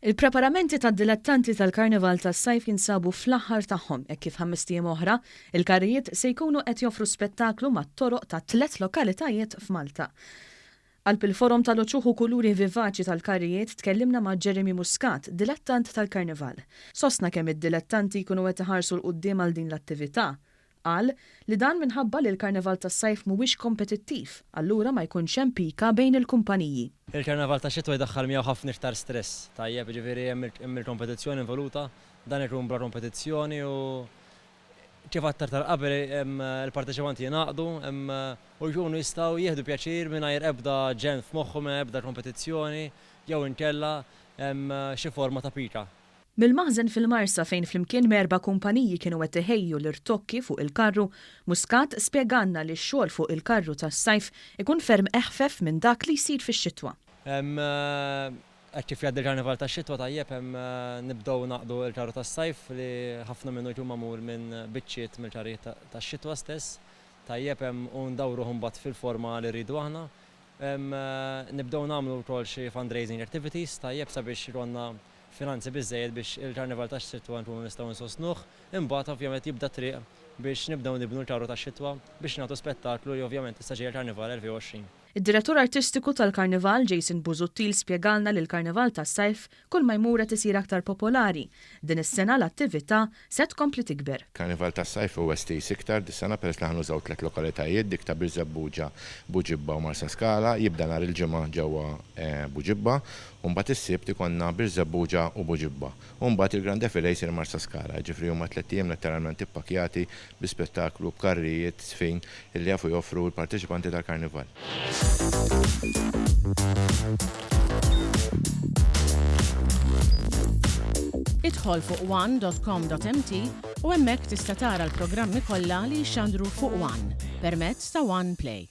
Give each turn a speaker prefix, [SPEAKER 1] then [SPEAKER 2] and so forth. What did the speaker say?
[SPEAKER 1] Il-preparamenti tad-dilettanti tal-Karnival Tas-Sajf jinsabu fl-aħħar tagħhom hekk kif 5 ijiem oħra, il-karrijiet se jkunu qed joffru spettaklu mat-toroq ta' 3 lokalitajiet f'Malta. Qalb il-forum tal-uċuħ u kuluri vivaċi tal-karrijiet tkellimna ma' Jeremy Muscat, dilettant tal-Karnival. Sostna kemm id-dilettanti jkunu qed iħarsu l-qudiem għal din l-attività. Qal li dan minħabba li l-Karnival Tas-Sajf mhuwiex kompetittiv, allura ma jkunx hemm pika bejn il-kumpaniji.
[SPEAKER 2] Il-Karnival tax-xitwa jdaħħal miegħu ħafna iktar stress. Tajjeb, ġifieri hemm il-kompetizzjoni involuta, dan ikun bla kompetizzjoni u kif għattar tal-qabel il-parteċipanti jingħaqdu u jkunu jistgħu jieħdu pjaċir mingħajr ebda ġen f'moħħhom minn ebda kompetizzjoni jew inkella xi forma ta' pika.
[SPEAKER 1] Mill-mħażen fil-Marsa fejn flimkien m'4 kumpaniji kienu qed iħejju l-irtokki fuq il-karru, Muscat spjegalna li x-xogħol fuq il-karru tas-sajf ikun ferm eħfef minn dak li jsir fix-xitwa.
[SPEAKER 2] Kif jgħaddi il-Karnival tax-xitwa tajjeb nibdew naqdu l-karru tas-sajf li ħafna minnu jkun magħmul minn biċċiet mill-karrijiet tax-xitwa stess. Tajjeb u ndawruhom mbagħad fil-forma li rridu aħna. Nibdew nagħmlu wkoll xi fundraising activities tajjeb sabiex ikollna finanzi biżżejjed biex il-Karnival tax-xitwa nkunu nistgħu nsostnuh, imbagħad ovvjament jibda triq biex nibdew nibnu l-karru tax-xitwa biex nagħtu spettaklu li ovvjament issa ġej il-Karnival 2020.
[SPEAKER 1] Id-direttur artistiku tal-Karnival Jason Busuttil spjegalna li l-Karnival tas-Sajf kull ma jmur qed isir aktar popolari. Din is-sena l-attività se tkompli tikber.
[SPEAKER 3] Karnival tas-Sajf huwa stis iktar dis-sena peress li ħanużaw 3 lokalitajiet dik ta' Biżebbuġa, Buġibba u Marsa Skala jibda nhar il-ġimgħa ġewwa Buġibba u mbagħad is-sibt ikollna Biżebbuġa u Buġibba. U mbagħad il-Grand Defilé jsir Marsa Skala, ġifri huma 3 ijiem letteralment ippakjati bi spettaklu b'karrijiet sfin illi jafu joffru l-parteċipanti tal-Karnival.
[SPEAKER 4] Idħol fuq one.com.mt u hemmhekk tista' tara l-programmi kollha li jxandru fuq One permezz ta' One Play.